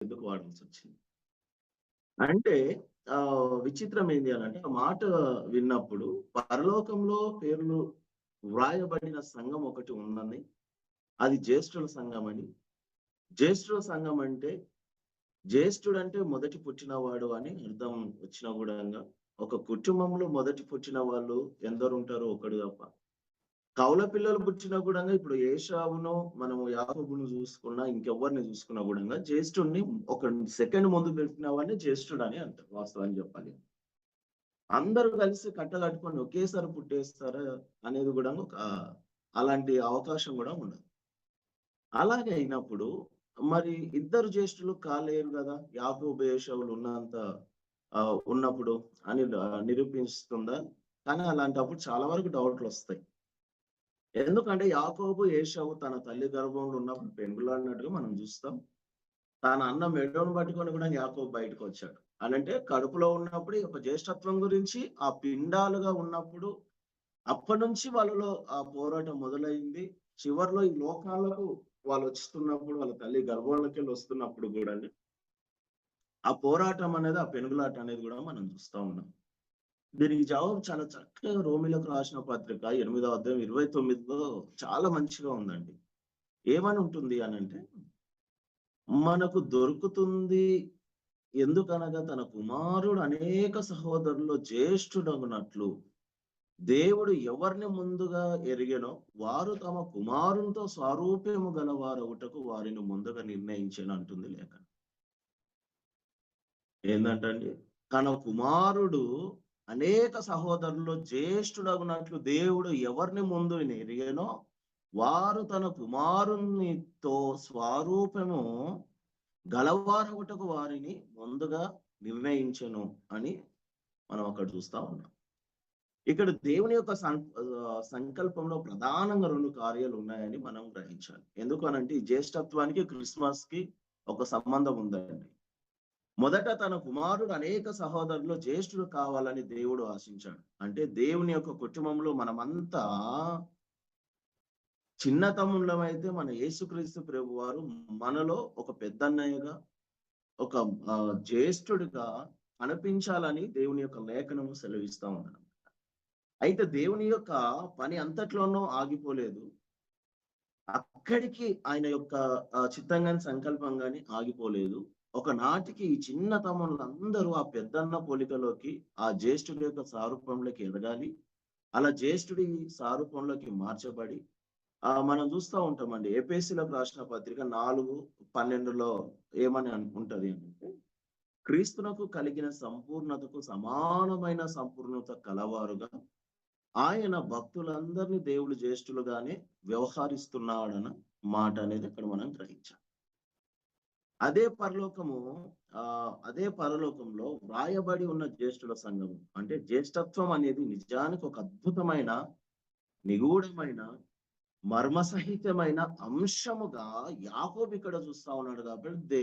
ఎందుకు వాడాల్సి వచ్చింది అంటే విచిత్రం ఏంది అనంటే ఆ మాట విన్నప్పుడు పరలోకంలో పేర్లు వ్రాయబడిన సంఘం ఒకటి ఉందని, అది జ్యేష్ఠుల సంఘం అని. జ్యేష్ఠుల సంఘం అంటే జ్యేష్ఠుడంటే మొదటి పుట్టినవాడు అని అర్థం వచ్చిన గూడంగా, ఒక కుటుంబంలో మొదటి పుట్టిన వాళ్ళు ఎందరుంటారో ఒకడు తప్ప. కౌల పిల్లలు పుట్టినా గూడంగా ఇప్పుడు ఏశావును, మనము యాకోబును చూసుకున్నా, ఇంకెవ్వరిని చూసుకున్నా గూడంగా జ్యేష్ఠుడిని ఒక సెకండ్ ముందు పెట్టిన వాడిని జ్యేష్ఠుడని అంటారు వాస్తవానికి చెప్పాలి. అందరూ కలిసి కట్టకట్టుకొని ఒకేసారి పుట్టేస్తారా అనేది గూడా అలాంటి అవకాశం గూడా ఉండదు. అలాగే అయినప్పుడు మరి ఇద్దరు జ్యేష్ఠులు కాలేరు గదా! యాకోబు, ఏశావులు ఉన్నప్పుడు అని నిరూపిస్తుందా? కానీ అలాంటప్పుడు చాలా వరకు డౌట్‌లొస్తాయి. ఎందుకంటే యాకోబు, ఏశావు తన తల్లి గర్భంలో ఉన్నప్పుడు పెంగులాడినట్టుగా మనం చూస్తాం. తన అన్న మెడను పట్టుకొని కూడా యాకోబు బయటకొచ్చాడు. అనంటే కడుపులో ఉన్నప్పుడు ఈ యొక్క జ్యేష్ఠత్వం గురించి ఆ పిండాలుగా ఉన్నప్పుడు అప్పటినుంచి వాళ్ళలో ఆ పోరాటం మొదలైంది. చివర్లో ఈ లోకాలకు వాళ్ళొస్తున్నప్పుడు, వాళ్ళ తల్లి గర్భంలోకెళ్ళి వస్తున్నప్పుడు గూడండి, ఆ పోరాటం అనేది, ఆ పెనుగులాట అనేది గూడా మనం చూస్తా ఉన్నాం. దీనికి జవాబు చాలా చక్కగా రోమీయులకు రాసిన పత్రిక 8వ అధ్యాయం 29లో చాలా మంచిగా ఉందండి. ఏమని ఉంటుంది అనంటే, మనకు దొరుకుతుంది ఎందుకనగా తన కుమారుడు అనేక సహోదరుల్లో జ్యేష్ఠుడగునట్లు దేవుడు ఎవరిని ముందుగా ఎరిగెనో వారు తమ కుమారునితో స్వారూప్యము గలవారొకటకు వారిని ముందుగా నిర్ణయించెను అంటుంది లేఖనం. ఏందంటండి? తన కుమారుడు అనేక సహోదరుల్లో జ్యేష్ఠుడగునట్లు దేవుడు ఎవరిని ముందు ఎరిగెనో వారు తన కుమారునితో స్వారూప్యము గలవారొకటకు వారిని ముందుగా నిర్ణయించెను అని మనం అక్కడ చూస్తా ఉన్నాం. ఇక్కడ దేవుని యొక్క సంకల్పంలో ప్రధానంగా 2 కార్యాలు ఉన్నాయని మనం గ్రహించాలి. ఎందుకనంటే ఈ జ్యేష్ఠత్వానికి, క్రిస్మస్‌కి ఒక సంబంధం ఉందండి. మొదట తన కుమారుడు అనేక సహోదరుల్లో జ్యేష్ఠుడు కావాలని దేవుడు ఆశించాడు. అంటే దేవుని యొక్క కుటుంబంలో మనమంతా చిన్నతమ్ముళ్ళమైతే మన యేసుక్రీస్తు ప్రభువారు మనలో ఒక పెద్దన్నయ్యగా, ఒక జ్యేష్ఠుడిగా కనిపించాలని దేవుని యొక్క లేఖనము సెలవిస్తా ఉన్నది. అయితే దేవుని యొక్క పని అంతట్లోనూ ఆగిపోలేదు. అక్కడికి ఆయన యొక్క చిత్తం గాని, సంకల్పం గాని ఆగిపోలేదు. ఒకనాటికి ఈ చిన్న తమ్ముళ్ళందరూ ఆ పెద్దన్న పోలికలోకి, ఆ జ్యేష్ఠుడి యొక్క సారూప్యంలోకి ఎదగాలి. అలా జ్యేష్ఠుడి సారూప్యంలోకి మార్చబడి మనం చూస్తా ఉంటామండి. ఎఫెసీయులకు రాసిన పత్రిక 4:12లో ఏమని ఉంటది అంటే, క్రీస్తునకు కలిగిన సంపూర్ణతకు సమానమైన సంపూర్ణత కలవారుగా ఆయన భక్తులందరినీ దేవుడు జ్యేష్ఠులుగానే వ్యవహరిస్తున్నాడన్న మాట అనేది ఇక్కడ మనం గ్రహించాం. అదే పరలోకంలో వ్రాయబడి ఉన్న జ్యేష్ఠుల సంఘము అంటే జ్యేష్ఠత్వం అనేది నిజానికి ఒక అద్భుతమైన, నిగూఢమైన, మర్మసహితమైన అంశముగా యాకోబు ఇక్కడ చూస్తా ఉన్నాడు కాబట్టి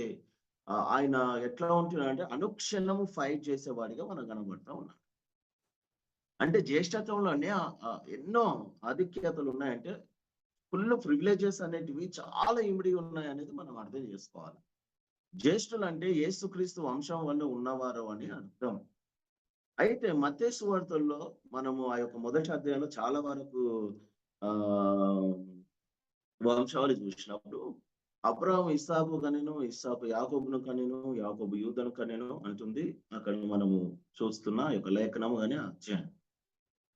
ఆయన ఎట్లా ఉంటున్నాడంటే అనుక్షణము ఫైట్ చేసేవాడిగా మనకు కనబడతా ఉన్నాడు. అంటే జ్యేష్ఠత్వంలోనే ఎన్నో ఆధిక్యతలు ఉన్నాయంటే ఫుల్ ప్రివిలేజెస్ అనేటివి చాలా ఇమిడి ఉన్నాయనేది మనం అర్థం చేసుకోవాలి. జ్యేష్ఠులు అంటే యేసుక్రీస్తు వంశం వల్ల ఉన్నవారు అని అర్థం. అయితే మత్తయి సువార్తల్లో మనము ఆ యొక్క మొదటి అధ్యాయంలో చాలా వరకు వంశావళి చూసినప్పుడు అబ్రాహాము ఇస్సాకు కనెను, ఇస్సాకు యాకోబును కనెను, యాకోబు యూదను కనెను అంటుంది అక్కడ మనము చూస్తున్న యొక్క లేఖనము అనే అధ్యాయం.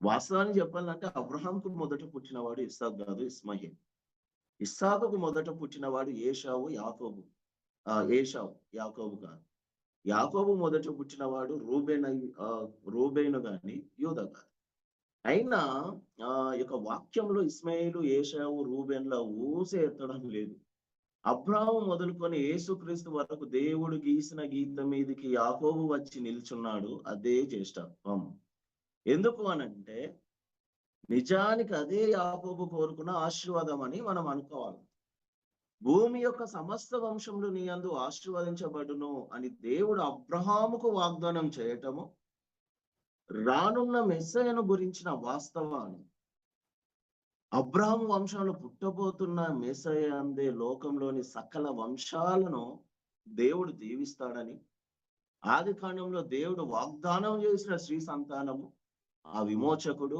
వాస్తవానికి చెప్పాలంటే అబ్రహాంకు మొదట పుట్టినవాడు ఇస్సాకు కాదు, ఇస్మాయిల్. ఇస్సాకుకు మొదట పుట్టినవాడు ఏశావు, యాకోబు. యాకోబు కాదు. యాకోబు మొదట పుట్టినవాడు రూబేను గాని యూదా కాదు. అయినా యొక్క వాక్యంలో ఇస్మాయిలు, ఏశావు, రూబేన్ల ఊసే ఎత్తడం లేదు. అబ్రాహాము మొదలుకొని యేసుక్రీస్తు వరకు దేవుడు గీసిన గీత మీదకి యాకోబు వచ్చి నిల్చున్నాడు. అదే జ్యేష్ఠత్వం. ఎందుకు అనంటే నిజానికి అదే యాకోబు కోరుకున్న ఆశీర్వాదం అని మనం అనుకోవాలి. భూమి యొక్క సమస్త వంశములు నీ యందు ఆశీర్వదించబడును అని దేవుడు అబ్రహాముకు వాగ్దానం చేయటము, రానున్న మెస్సయను గురించిన వాస్తవాన్ని, అబ్రహాము వంశంలో పుట్టబోతున్న మెస్సయ అందే లోకంలోని సకల వంశాలను దేవుడు దీవిస్తాడని, ఆది కాండంలో దేవుడు వాగ్దానం చేసిన స్త్రీ సంతానము, ఆ విమోచకుడు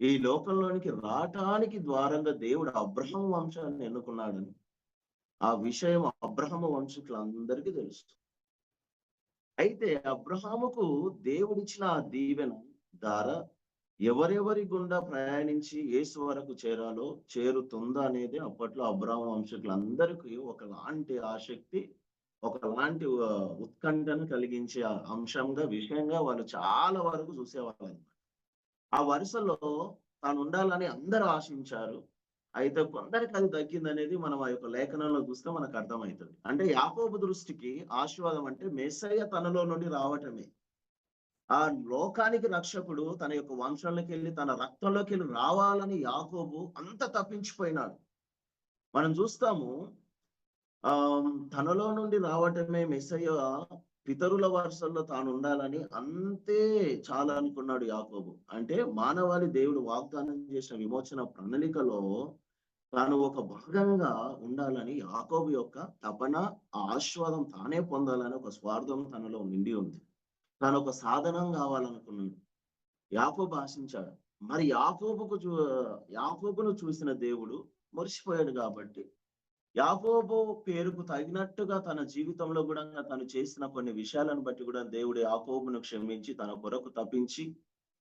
ఈ లోకంలోనికి రావటానికి ద్వారంగా దేవుడు అబ్రహాం వంశాన్ని ఎన్నుకున్నాడని ఆ విషయం అబ్రహాము వంశీకులందరికీ తెలుసు. అయితే అబ్రహాముకు దేవుడిచ్చిన ఆ దీవెన ద్వారా ఎవరెవరి గుండా ప్రయాణించి యేసు వరకు చేరుతుందా అనేది అప్పట్లో అబ్రహాము వంశీకులందరికీ ఒకలాంటి ఆసక్తి, ఒకలాంటి ఉత్కంఠను కలిగించే అంశంగా, విషయంగా వాళ్ళు చాలా వరకు చూసేవాళ్ళు. ఆ వరుసలో తాను ఉండాలని అందరూ ఆశించారు. అయితే కొందరికి అది దక్కిందనేది మనం ఆ యొక్క లేఖనంలో చూస్తే మనకు అర్థమవుతుంది. అంటే యాకోబు దృష్టికి ఆశీర్వాదం అంటే మెస్సయ్య తనలో నుండి రావటమే. ఆ లోకానికి రక్షకుడు తన యొక్క వంశంలోకెళ్ళి, తన రక్తంలోకెళ్ళి రావాలని యాకోబు అంత తప్పించిపోయినాడు. మనం చూస్తాము తనలో నుండి రావటమే మెస్సయ్య పితరుల వరుసల్లో తాను ఉండాలని అంతే చాలా అనుకున్నాడు యాకోబు. అంటే మానవాళి దేవుడు వాగ్దానం చేసిన విమోచన ప్రణాళికలో తాను ఒక భాగంగా ఉండాలని యాకోబు యొక్క తపన, ఆశీర్వాదం తానే పొందాలని ఒక స్వార్థం తనలో నిండి ఉంది. తాను ఒక సాధనం కావాలనుకున్నాడు. యాకోబు ఆశించాడు. మరి యాకోబును చూసిన దేవుడు మురిసిపోయాడు కాబట్టి యాకోబు పేరుకు తగినట్టుగా తన జీవితంలో కూడా తను చేసిన కొన్ని విషయాలను బట్టి కూడా దేవుడు యాకోబును క్షమించి తన కొరకు తప్పించి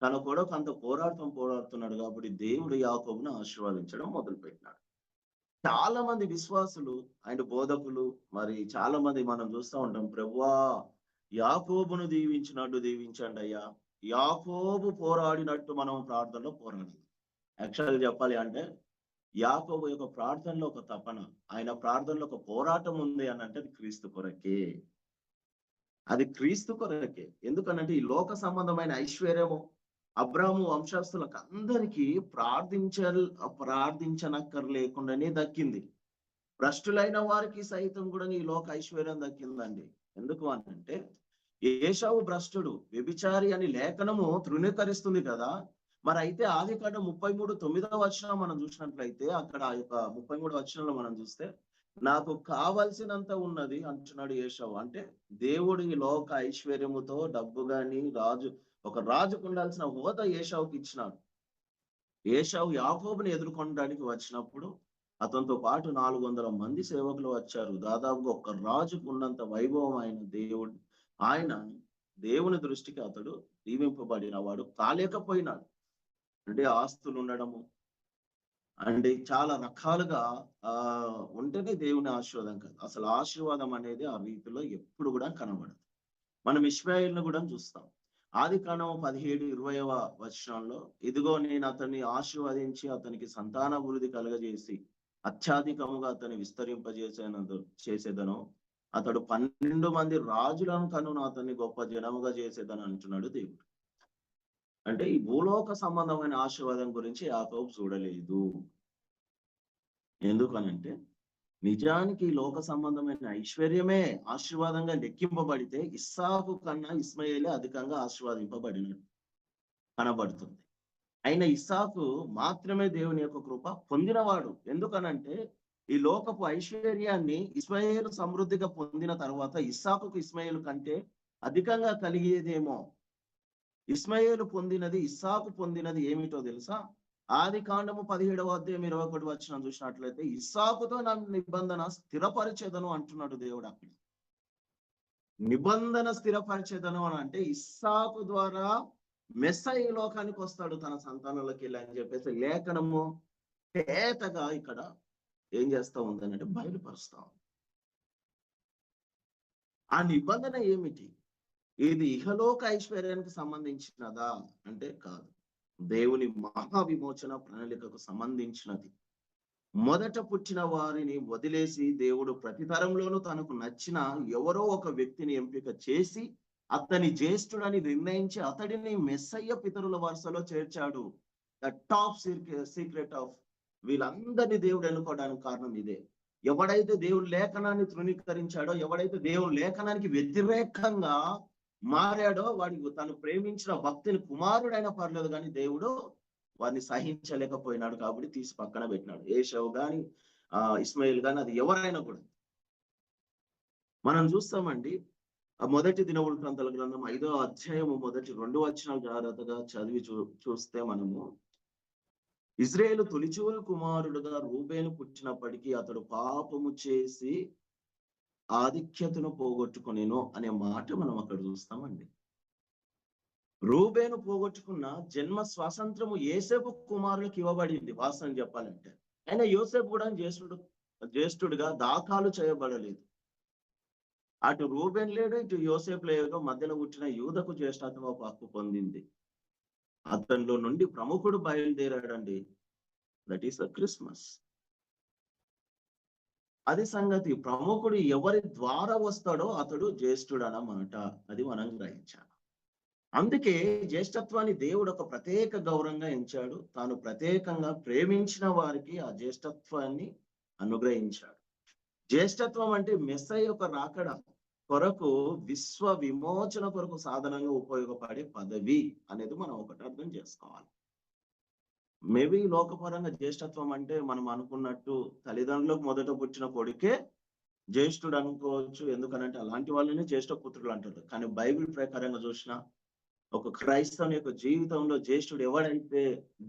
తన కొరకు అంత పోరాడుతున్నాడు కాబట్టి దేవుడు యాకోబును ఆశీర్వదించడం మొదలుపెట్టినాడు. చాలా మంది విశ్వాసులు అండ్ బోధకులు మరి చాలా మంది మనం చూస్తూ ఉంటాం, ప్రభువా యాకోబును దీవించినట్టు దీవించండి అయ్యా, యాకోబు పోరాడినట్టు మనం ప్రార్థనలో పోరాడాలి. యాక్చువల్గా చెప్పాలి అంటే యాకోబు యొక్క ప్రార్థనలో ఒక తపన, ఆయన ప్రార్థనలో ఒక పోరాటం ఉంది అని అంటే అది క్రీస్తు కొరకే. అది క్రీస్తు కొరకే. ఎందుకనంటే ఈ లోక సంబంధమైన ఐశ్వర్యము అబ్రాహాము వంశస్థులకు అందరికీ ప్రార్థించనక్కర్లేకుండానే దక్కింది. భ్రష్టులైన వారికి సైతం కూడా ఈ లోక ఐశ్వర్యం దక్కిందండి. ఎందుకు అంటే ఏశావు భ్రష్టుడు, వ్యభిచారి అని లేఖనము తృణీకరిస్తుంది కదా. మరి అయితే ఆదికాండం 33:9 వచనం మనం చూసినట్లయితే అక్కడ ఆ యొక్క 33 వచనంలో మనం చూస్తే నాకు కావలసినంత ఉన్నది అంటున్నాడు ఏశావు. అంటే దేవుడు ఈ లోక ఐశ్వర్యముతో డబ్బు గాని ఒక రాజుకు ఉండాల్సిన హోదా ఏశావుకి ఇచ్చినాడు. ఏశావు యాకోబుని ఎదుర్కొనడానికి వచ్చినప్పుడు అతనితో పాటు 400 మంది సేవకులు వచ్చారు. దాదాపుగా ఒక రాజుకు ఉన్నంత వైభవం ఆయన దేవుని దృష్టికి అతడు దీవింపబడిన వాడు కాలేకపోయినాడు. అంటే ఆస్తులు ఉండడము అంటే చాలా రకాలుగా ఉంటేనే దేవుని ఆశీర్వాదం కాదు. అసలు ఆశీర్వాదం అనేది ఆ రీతిలో ఎప్పుడు కూడా కనబడదు. మనం ఇశ్రాయేలును కూడా చూస్తాం. ఆదికాండం 17:20వ వచనంలో ఇదిగో నేను అతన్ని ఆశీర్వదించి అతనికి సంతానాభివృద్ధి కలుగజేసి అత్యధికముగా అతన్ని చేసేదను. అతడు 12 మంది రాజులను కనును అతన్ని గొప్ప జనముగా చేసేదని అంటున్నాడు దేవుడు. అంటే ఈ భూలోక సంబంధమైన ఆశీర్వాదం గురించి యాకోబు చూడలేదు. ఎందుకనంటే నిజానికి లోక సంబంధమైన ఐశ్వర్యమే ఆశీర్వాదంగా లెక్కింపబడితే ఇస్సాకు కన్నా ఇస్మాయేలే అధికంగా ఆశీర్వాదింపబడినట్టు కనబడుతుంది. అయినా ఇస్సాకు మాత్రమే దేవుని యొక్క కృప పొందినవాడు. ఎందుకనంటే ఈ లోకపు ఐశ్వర్యాన్ని ఇస్మాయేలు సమృద్ధిగా పొందిన తర్వాత ఇస్సాకుకు ఇస్మాయేలు కంటే అధికంగా కలిగేదేమో. ఇస్మాయేలు పొందినది, ఇస్సాకు పొందినది ఏమిటో తెలుసా? ఆదికాండము 17వ అధ్యాయం 21 వచనం చూసినట్లయితే ఇస్సాకుతో నా నిబంధన స్థిరపరిచేదను అంటున్నాడు దేవుడు. అక్కడ నిబంధన స్థిరపరిచేదను అని అంటే ఇస్సాకు ద్వారా మెస్సయ్య లోకానికి వస్తాడు తన సంతానంలోకి వెళ్ళి అని చెప్పేసి లేఖనము పేతగా ఇక్కడ ఏం చేస్తా ఉందనంటే బయలుపరుస్తాం. ఆ నిబంధన ఏమిటి? ఇది ఇహలోక ఐశ్వర్యానికి సంబంధించినదా అంటే కాదు, దేవుని మహా విమోచన ప్రణాళికకు సంబంధించినది. మొదట పుట్టిన వారిని వదిలేసి దేవుడు ప్రతి తరంలోనూ తనకు నచ్చిన ఎవరో ఒక వ్యక్తిని ఎంపిక చేసి అతని జ్యేష్ఠుడని నిర్ణయించి అతడిని మెస్సయ్య పితరుల వరుసలో చేర్చాడు. ద టాప్ సీక్రెట్ ఆఫ్ వీళ్ళందరినీ దేవుడు ఎన్నుకోవడానికి కారణం ఇదే. ఎవడైతే దేవుని లేఖనాన్ని తృణీకరించాడో, ఎవడైతే దేవుని లేఖనానికి వ్యతిరేకంగా మారాడో వాడికి తను ప్రేమించిన భక్తిని కుమారుడైనా పర్లేదు కానీ దేవుడు వారిని సహించలేకపోయినాడు కాబట్టి తీసి పక్కన పెట్టినాడు. ఏశావు గాని ఇస్మాయిల్ గాని అది ఎవరైనా కూడా. మనం చూస్తామండి ఆ మొదటి దినవృత్తాంతాల గ్రంథం 5వ అధ్యాయము మొదటి 2 వచనాలు జాగ్రత్తగా చదివి చూస్తే మనము ఇజ్రాయేలు తొలిచూలు కుమారుడుగా రూబేను పుట్టినప్పటికీ అతడు పాపము చేసి ఆధిక్యతను పోగొట్టుకొనెను అనే మాట మనం అక్కడ చూస్తామండి. రూబేను పోగొట్టుకున్న జన్మ స్వాతంత్రము యోసేపు కుమారులకు ఇవ్వబడింది వాస్తవం చెప్పాలంటే. అయినా యోసేపు కూడా జ్యేష్ఠుడిగా దాఖలు చేయబడలేదు. అటు రూబేన్ లేడు, ఇటు యోసేపు లేడు, మధ్యలో పుట్టిన యూదకు జ్యేష్ఠత్వ హక్కు పొందింది. అతనిలో నుండి ప్రముఖుడు బయలుదేరాడండి. That is the Christmas. అది సంగతి. ప్రముఖుడు ఎవరి ద్వారా వస్తాడో అతడు జ్యేష్ఠుడు అన్నమాట. అది మనం గ్రహించాలి. అందుకే జ్యేష్ఠత్వాన్ని దేవుడు ఒక ప్రత్యేక గౌరవంగా ఎంచాడు. తాను ప్రత్యేకంగా ప్రేమించిన వారికి ఆ జ్యేష్ఠత్వాన్ని అనుగ్రహించాడు. జ్యేష్ఠత్వం అంటే మెస్సయ్య యొక్క రాకడ కొరకు విశ్వ విమోచన కొరకు సాధనంగా ఉపయోగపడే పదవి అనేది మనం ఒకటి అర్థం చేసుకోవాలి. మేబీ లోకపరంగా జ్యేష్ఠత్వం అంటే మనం అనుకున్నట్టు తల్లిదండ్రులకు మొదట పుట్టిన కొడుకే జ్యేష్ఠుడు అనుకోవచ్చు. ఎందుకనంటే అలాంటి వాళ్ళని జ్యేష్ఠ పుత్రులు అంటారు. కానీ బైబిల్ ప్రకారంగా చూసినా ఒక క్రైస్తవుని యొక్క జీవితంలో జ్యేష్ఠుడు ఎవడైతే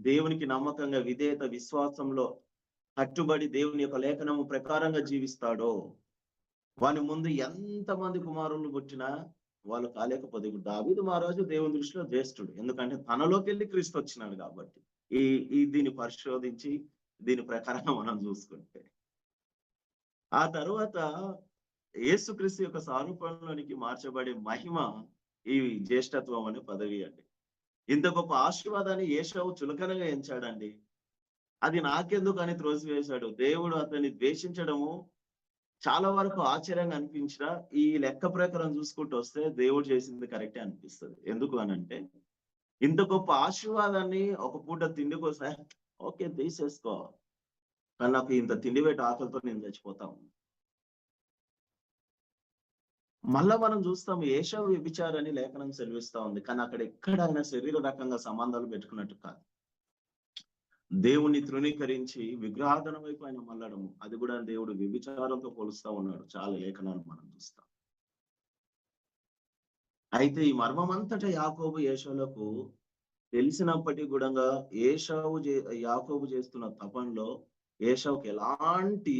దేవునికి నమ్మకంగా విధేయత విశ్వాసంలో కట్టుబడి దేవుని యొక్క లేఖనము ప్రకారంగా జీవిస్తాడో వాని ముందు ఎంతమంది కుమారులు పుట్టినా వాళ్ళు కాలేకపోతే. దావీదు మహారాజు దేవుని దృష్టిలో జ్యేష్ఠుడు. ఎందుకంటే తనలోకి వెళ్ళి క్రీస్తు వచ్చినాడు కాబట్టి. దీన్ని పరిశోధించి దీని ప్రకారంగా మనం చూసుకుంటే ఆ తర్వాత యేసుక్రీస్తు యొక్క సారూప్యంలోనికి మార్చబడే మహిమ ఈ జ్యేష్ఠత్వం అనే పదవి అండి. ఇంత గొప్ప ఆశీర్వాదాన్ని ఏశావు చులకనగా ఎంచాడండి. అది నాకెందుకు అని త్రోసివేశాడు. దేవుడు అతన్ని ద్వేషించడము చాలా వరకు ఆశ్చర్యంగా అనిపించినా ఈ లెక్క ప్రకారం చూసుకుంటూ వస్తే దేవుడు చేసింది కరెక్టే అనిపిస్తుంది. ఎందుకు అనంటే ఇంత గొప్ప ఆశీర్వాదాన్ని ఒక పూట తిండి కోసం ఓకే తీసేసుకో, కానీ నాకు ఇంత తిండి పెట్టి ఆకలితో నేను చచ్చిపోతాను. మళ్ళా మనం చూస్తాం ఏశావు వ్యభిచారని లేఖనం సెలవిస్తా ఉంది. కానీ అక్కడ ఎక్కడ ఆయన శరీర రకంగా సంబంధాలు పెట్టుకున్నట్టు కాదు. దేవుణ్ణి తృణీకరించి విగ్రహాధన వైపు ఆయన మళ్ళడము, అది కూడా దేవుడు వ్యభిచారంతో పోలుస్తా ఉన్నాడు. చాలా లేఖనాలు మనం చూస్తాం. అయితే ఈ మర్మం అంతటా యాకోబు ఏశావులకు తెలిసినప్పటికీ కూడా యాకోబు చేస్తున్న తపనలో ఏశావుకి ఎలాంటి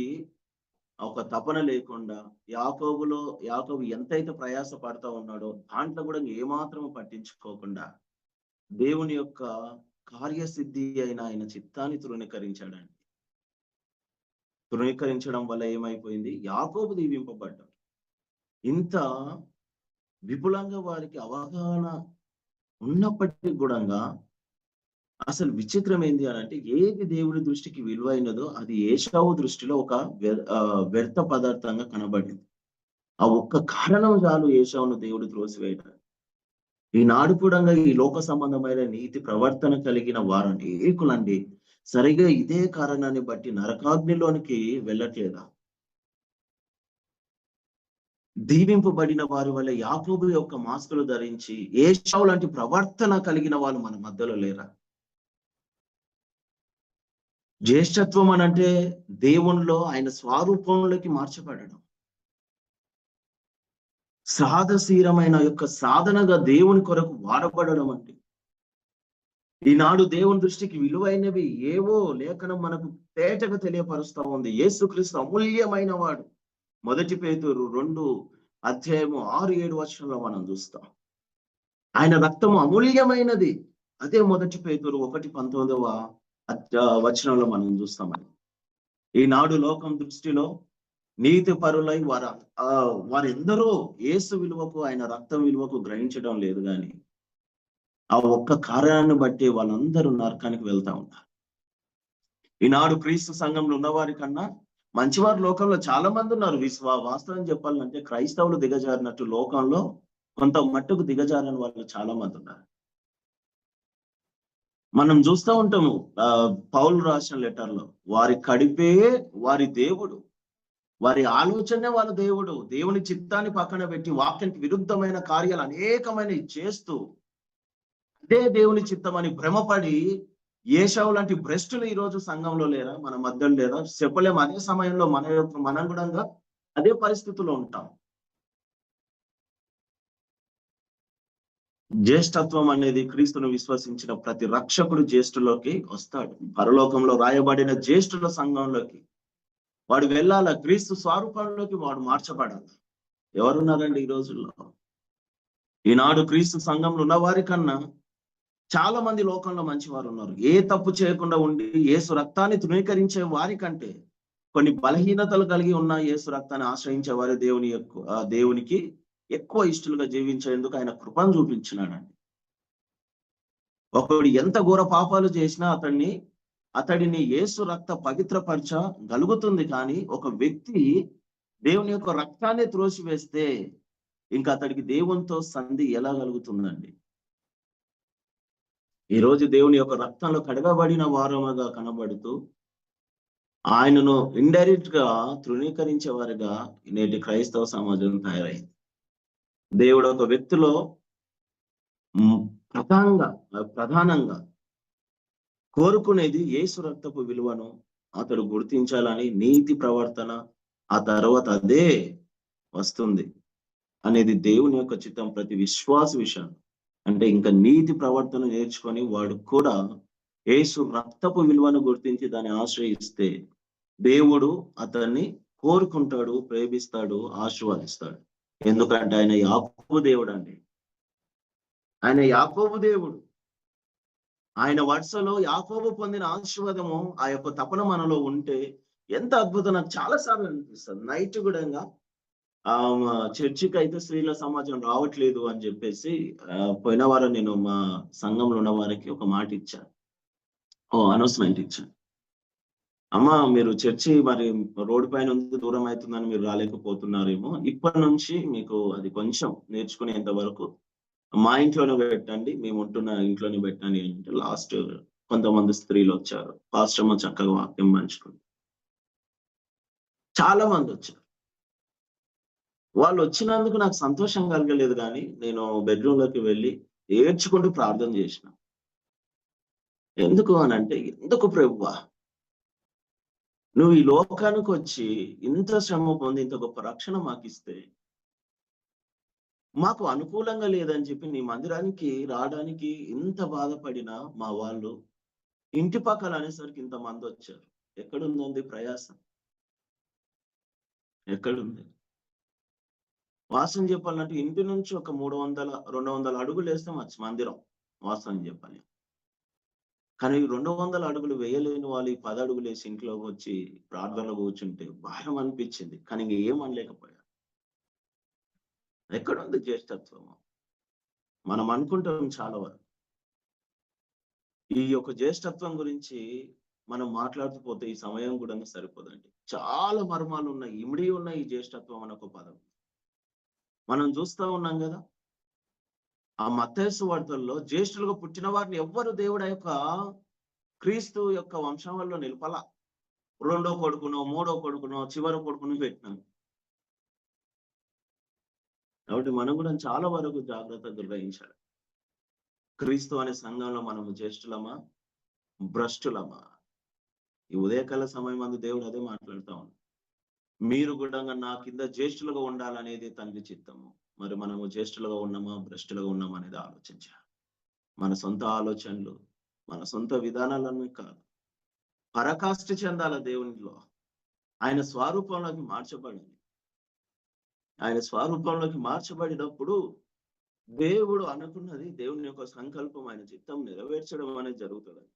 ఒక తపన లేకుండా యాకోబు ఎంతైతే ప్రయాస పడతా ఉన్నాడో దాంట్లో కూడా ఏమాత్రం పట్టించుకోకుండా దేవుని యొక్క కార్యసిద్ధి అయిన ఆయన చిత్తాన్ని తృణీకరించాడండి. తృణీకరించడం వల్ల ఏమైపోయింది? యాకోబు దీవింపబడ్డాడు. ఇంత విపులంగా వారికి అవగాహన ఉన్నప్పటికీ కూడా అసలు విచిత్రం ఏంది అని అంటే ఏది దేవుడి దృష్టికి విలువైనదో అది ఏశావు దృష్టిలో ఒక వ్యర్థ పదార్థంగా కనబడింది. ఆ ఒక్క కారణం చాలు ఏశావును దేవుడు త్రోసివేయడానికి. ఈనాడు కూడా ఈ లోక సంబంధమైన నీతి ప్రవర్తన కలిగిన వారు అనేకులండి సరిగా ఇదే కారణాన్ని బట్టి నరకాగ్నిలోనికి వెళ్ళట్లేదా? దీవింపబడిన వారి వల్ల యాకోబు యొక్క మాస్కులు ధరించి ఏశావు లాంటి ప్రవర్తన కలిగిన వాళ్ళు మన మధ్యలో లేరా? జ్యేష్ఠత్వం అనంటే దేవునిలో ఆయన స్వరూపంలోకి మార్చబడడం, సాధశీరమైన యొక్క సాధనగా దేవుని కొరకు వాడబడడం అంటే. ఈనాడు దేవుని దృష్టికి విలువైనవి ఏవో లేఖనం మనకు తేటగా తెలియపరుస్తా ఉంది. యేసుక్రీస్తు అమూల్యమైన వాడు. 1 పేతురు 2:6-7 మనం చూస్తాం. ఆయన రక్తము అమూల్యమైనది. అదే 1 పేతురు 1:19 మనం చూస్తామని. ఈనాడు లోకం దృష్టిలో నీతి పరులై వారెందరో యేసు విలువకు ఆయన రక్తం విలువకు గ్రహించడం లేదు. కానీ ఆ ఒక్క కారణాన్ని బట్టి వాళ్ళందరూ నరకానికి వెళ్తా ఉన్నారు. ఈనాడు క్రీస్తు సంఘంలో ఉన్నవారి కన్నా మంచివారు లోకంలో చాలా మంది ఉన్నారు. వాస్తవం చెప్పాలంటే క్రైస్తవులు దిగజారినట్టు లోకంలో కొంత మట్టుకు దిగజారని వాళ్ళు చాలా మంది ఉన్నారు. మనం చూస్తూ ఉంటాము పౌలు రాసిన లెటర్లో వారి కడిపే వారి దేవుడు, వారి ఆలోచనే వాళ్ళ దేవుడు. దేవుని చిత్తాన్ని పక్కన పెట్టి వాక్యానికి విరుద్ధమైన కార్యాలు అనేకమైనవి చేస్తూ అదే దేవుని చిత్తం అని భ్రమపడి ఏశావు లాంటి భ్రష్టులు ఈ రోజు సంఘంలో లేరా? మన మధ్యలో లేరా? చెప్పలేము. అదే సమయంలో మనం కూడా అదే పరిస్థితుల్లో ఉంటాం. జ్యేష్ఠత్వం అనేది క్రీస్తును విశ్వసించిన ప్రతి రక్షకుడు జ్యేష్ఠులోకి వస్తాడు. పరలోకంలో రాయబడిన జ్యేష్ఠుల సంఘంలోకి వాడు వెళ్ళాల. క్రీస్తు స్వరూపంలోకి వాడు మార్చబడాలి. ఎవరున్నారండి ఈ రోజుల్లో? ఈనాడు క్రీస్తు సంఘంలో ఉన్న వారి కన్నా చాలా మంది లోకంలో మంచివారు ఉన్నారు. ఏ తప్పు చేయకుండా ఉండి యేసు రక్తాన్ని తృణీకరించే వారి కంటే కొన్ని బలహీనతలు కలిగి ఉన్న యేసు రక్తాన్ని ఆశ్రయించే వారి దేవునికి ఎక్కువ ఇష్టలుగా జీవించేందుకు ఆయన కృపను చూపించినాడండి. ఒకడు ఎంత ఘోర పాపాలు చేసినా అతడిని యేసు రక్త పవిత్రపరచగలుగుతుంది. కానీ ఒక వ్యక్తి దేవుని యొక్క రక్తాన్ని త్రోసివేస్తే ఇంకా అతడికి దేవునితో సంధి ఎలా కలుగుతుందండి? ఈ రోజు దేవుని యొక్క రక్తంలో కడగబడిన వారముగా కనబడుతూ ఆయనను ఇండైరెక్ట్ గా తృణీకరించే వారిగా నేటి క్రైస్తవ సమాజం తయారైంది. దేవుడు ఒక వ్యక్తిలో ప్రధానంగా కోరుకునేది యేసు రక్తపు విలువను అతడు గుర్తించాలని, నీతి ప్రవర్తన ఆ తర్వాత అదే వస్తుంది అనేది దేవుని యొక్క చిత్తం ప్రతి విశ్వాస విషయం. అంటే ఇంకా నీతి ప్రవర్తన నేర్చుకొని వాడు కూడా యేసు రక్తపు విలువను గుర్తించి దాన్ని ఆశ్రయిస్తే దేవుడు అతన్ని కోరుకుంటాడు, ప్రేమిస్తాడు, ఆశీర్వదిస్తాడు. ఎందుకంటే ఆయన యాకోబు దేవుడు అండి. ఆయన యాకోబు దేవుడు. ఆయన వరుసలో యాకోబు పొందిన ఆశీర్వాదము ఆ యొక్క తపన మనలో ఉంటే ఎంత అద్భుతం. నాకు చాలా సార్లు అనిపిస్తుంది. నైట్ కూడా చర్చికి అయితే స్త్రీల సమాజం రావట్లేదు అని చెప్పేసి పోయిన వారం నేను మా సంఘంలో ఉన్న వారికి ఒక మాట ఇచ్చాను, అనౌన్స్మెంట్ ఇచ్చాను. అమ్మ, మీరు చర్చి మరి రోడ్డు పైన ఉంది, దూరం అవుతుందని మీరు రాలేకపోతున్నారేమో, ఇప్పటి నుంచి మీకు అది కొంచెం నేర్చుకునేంత వరకు మా ఇంట్లోనే పెట్టండి, మేము ఉంటున్న ఇంట్లోనే పెట్టండి అంటే లాస్ట్ కొంతమంది స్త్రీలు వచ్చారు. పాస్టమ్మ చక్కగా వాక్యం పంచుకుంది. చాలా మంది వచ్చారు. వాళ్ళు వచ్చినందుకు నాకు సంతోషం కలగలేదు, కానీ నేను బెడ్రూమ్ లోకి వెళ్ళి ఏడ్చుకుంటూ ప్రార్థన చేసిన. ఎందుకు అనంటే, ఎందుకు ప్రభువా నువ్వు ఈ లోకానికి వచ్చి ఇంత శ్రమ పొంది ఇంత గొప్ప రక్షణ మాకిస్తే మాకు అనుకూలంగా లేదని చెప్పి నీ మందిరానికి రావడానికి ఇంత బాధపడినా మా వాళ్ళు ఇంటి పక్కల అనేసరికి ఇంతమంది వచ్చారు. ఎక్కడుందండి ప్రయాసం? ఎక్కడుంది? వాస్తవం చెప్పాలంటే ఇంటి నుంచి ఒక 200 అడుగులు వేస్తే మందిరం వాస్తవం చెప్పాలి. కానీ 200 అడుగులు వేయలేని వాళ్ళు 10 అడుగులు వేసి ఇంట్లోకి వచ్చి ప్రార్థనలో కూర్చుంటే భారం అనిపించింది. కానీ ఏమనలేకపోయారు. ఎక్కడుంది జ్యేష్ఠత్వము? మనం అనుకుంటాం చాలా వరకు. ఈ యొక్క జ్యేష్ఠత్వం గురించి మనం మాట్లాడుతూ పోతే ఈ సమయం కూడా సరిపోదండి. చాలా మర్మాలు ఉన్నాయి, ఇమిడి ఉన్న ఈ జ్యేష్ఠత్వం అనే ఒక పదం మనం చూస్తూ ఉన్నాం కదా. ఆ మత్తయి సువార్తల్లో జ్యేష్ఠులుగా పుట్టిన వారిని ఎవ్వరు దేవుడు యొక్క క్రీస్తు యొక్క వంశంలో నిలపలా. 2వ కొడుకునో 3వ కొడుకునో చివరి కొడుకును పెట్టినాను. కాబట్టి మనం కూడా చాలా వరకు జాగ్రత్త గ్రహించాలి. క్రీస్తు అనే సంఘంలో మనము జ్యేష్ఠులమా, భ్రష్టులమా? ఈ ఉదయకాల సమయం అందు దేవుడు అదే మాట్లాడుతా ఉన్నాడు. మీరు కూడా నా కింద జ్యేష్ఠులుగా ఉండాలనేది తండ్రి చిత్తము. మరి మనము జ్యేష్ఠులుగా ఉన్నామా, భ్రష్టులుగా ఉన్నామా అనేది ఆలోచించాలి. మన సొంత ఆలోచనలు, మన సొంత విధానాలన్నీ కాదు, పరకాష్ఠ చెందాల దేవునిలో. ఆయన స్వరూపంలోకి మార్చబడింది. ఆయన స్వరూపంలోకి మార్చబడినప్పుడు దేవుడు అనుకున్నది, దేవుని యొక్క సంకల్పం, ఆయన చిత్తం నెరవేర్చడం అనేది జరుగుతుందండి.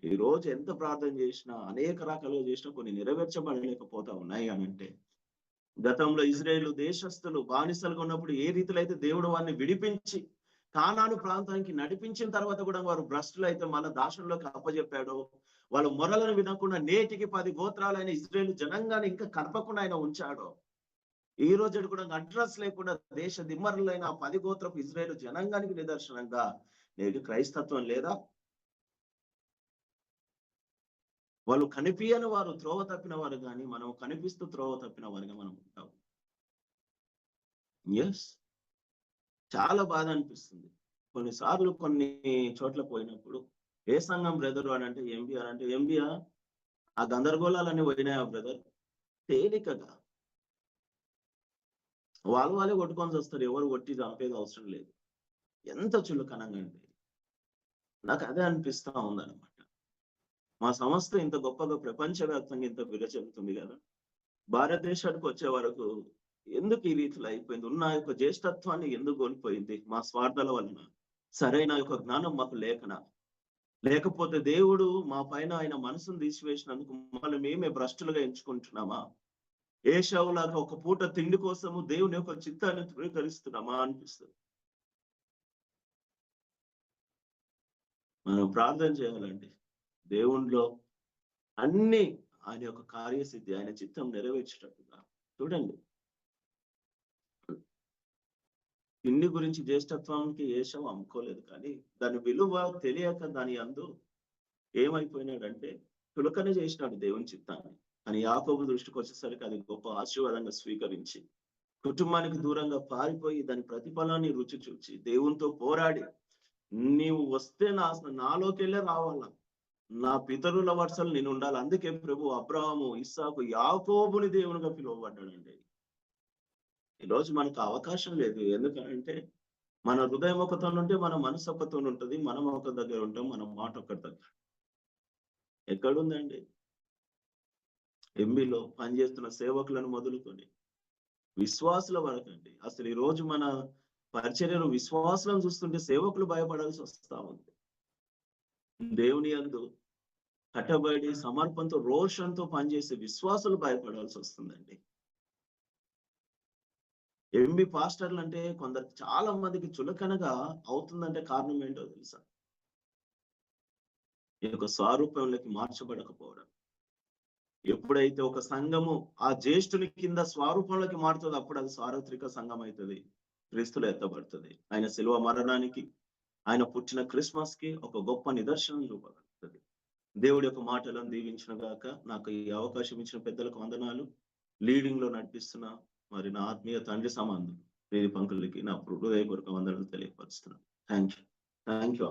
ఈ రోజు ఎంత ప్రార్థన చేసినా, అనేక రకాలుగా చేసినా కొన్ని నెరవేర్చబడలేకపోతా ఉన్నాయి అని అంటే, గతంలో ఇజ్రాయేలు దేశస్థులు బానిసలుగా ఉన్నప్పుడు ఏ రీతిలో అయితే దేవుడు వారిని విడిపించి కానాను ప్రాంతానికి నడిపించిన తర్వాత కూడా వారు భ్రష్టులైతే మళ్ళా దాసుల్లోకి అప్పజెప్పాడు. వాళ్ళ మొరలను వినకుండా నేటికి 10 గోత్రాలైన ఇజ్రాయేలు జనాంగాన్ని ఇంకా కలపకుండా ఆయన ఉంచాడు. ఈ రోజు కూడా అడ్రస్ లేకుండా దేశ దిమ్మరులైన 10 గోత్రపు ఇజ్రాయేలు జనాంగానికి నిదర్శనంగా నేటి క్రైస్తత్వం లేదా? వాళ్ళు కనిపించని వారు, త్రోవ తప్పిన వారు, కానీ మనం కనిపిస్తూ త్రోవ తప్పిన వారిగా మనం ఉంటాం. ఎస్, చాలా బాధ అనిపిస్తుంది. కొన్నిసార్లు కొన్ని చోట్ల పోయినప్పుడు ఏ సంఘం బ్రదరు అని అంటే ఎంబీఆర్ అంటే, ఎంబీఆర్ ఆ గందరగోళాలన్నీ పోయినాయా బ్రదర్? తేలికగా వాళ్ళే కొట్టుకొని వస్తారు. ఎవరు కొట్టి చంపేది అవసరం లేదు. ఎంత చులకనంగా అండి. నాకు అదే అనిపిస్తా ఉందన్నమాట. మా సంస్థ ఇంత గొప్పగా ప్రపంచవ్యాప్తంగా ఇంత విరచిల్లుతుంది కదా! భారతదేశానికి వచ్చే వరకు ఎందుకు ఈ రీతిలో అయిపోయింది? ఉన్న యొక్క జ్యేష్ఠత్వాన్ని ఎందుకు కోల్పోయింది? మా స్వార్థాల వలన. సరైన యొక్క జ్ఞానం మాకు లేకనా? లేకపోతే దేవుడు మా పైన ఆయన మనసును తీసివేసినందుకు మమ్మల్ని మేమే భ్రష్టులుగా ఎంచుకుంటున్నామా? ఏశావులాగా ఒక పూట తిండి కోసము దేవుని యొక్క చిత్తాన్ని తృణీకరిస్తున్నామా అనిపిస్తుంది. మనం ప్రార్థన చేయాలండి. దేవునిలో అన్ని ఆయన యొక్క కార్యసిద్ధి, ఆయన చిత్తం నెరవేర్చేటట్టుగా. చూడండి, తిండి గురించి జ్యేష్ఠత్వానికి ఏశావు అమ్ముకోలేదు, కానీ దాని విలువ తెలియక దాని యందు ఏమైపోయినాడంటే చులకన చేసినాడు దేవుని చిత్తాన్ని. కానీ యాకోబు దృష్టికి వచ్చేసరికి అది గొప్ప ఆశీర్వాదంగా స్వీకరించి, కుటుంబానికి దూరంగా పారిపోయి దాని ప్రతిఫలాన్ని రుచి చూచి దేవునితో పోరాడి, నీవు వస్తే నాలోకెళ్ళే రావాలా, నా పితరుల వరుసలు నేను ఉండాలి. అందుకే ప్రభు అబ్రాహాము, ఇస్సాకు, యాకోబుని దేవునిగా పిలువబడ్డాడండి. ఈరోజు మనకు అవకాశం లేదు. ఎందుకంటే మన హృదయం ఒకతో ఉంటే మన మనసు ఒకతో ఉంటది. మనం ఒక దగ్గర ఉంటాం, మన మాట ఒకటి దగ్గర. ఎక్కడుందండి? ఎంబీలో పనిచేస్తున్న సేవకులను మొదలుకొని విశ్వాసుల వరకండి. అసలు ఈ రోజు మన పరిచర్యలో విశ్వాసులను చూస్తుంటే సేవకులు భయపడాల్సి వస్తా ఉంది. దేవుని యందు కట్టబడి సమర్పణతో రోషంతో పనిచేసే విశ్వాసులు భయపడాల్సి వస్తుందండి. ఎంబీ పాస్టర్లు అంటే కొందరు చాలా మందికి చులకనగా అవుతుందంటే కారణం ఏంటో తెలుసా? ఈ యొక్క స్వరూపంలోకి మార్చబడకపోవడం. ఎప్పుడైతే ఒక సంఘము ఆ జ్యేష్ఠుని కింద స్వరూపంలోకి మారుతుందో అప్పుడు అది సార్వత్రిక సంఘం అవుతుంది, క్రీస్తులో ఎత్తబడుతుంది. ఆయన శిలువ మరణానికి, ఆయన పుట్టిన క్రిస్మస్ కి ఒక గొప్ప నిదర్శనం రూపొందుతుంది. దేవుడి యొక్క మాటలను దీవించిన గాక. నాకు ఈ అవకాశం ఇచ్చిన పెద్దలకు వందనాలు. లీడింగ్ లో నడిపిస్తున్న మరి నా ఆత్మీయ తండ్రి సమానులు వేది పంకులకి నా హృదయపూర్వక వందనాలు తెలియపరుస్తున్నాను. Thank you.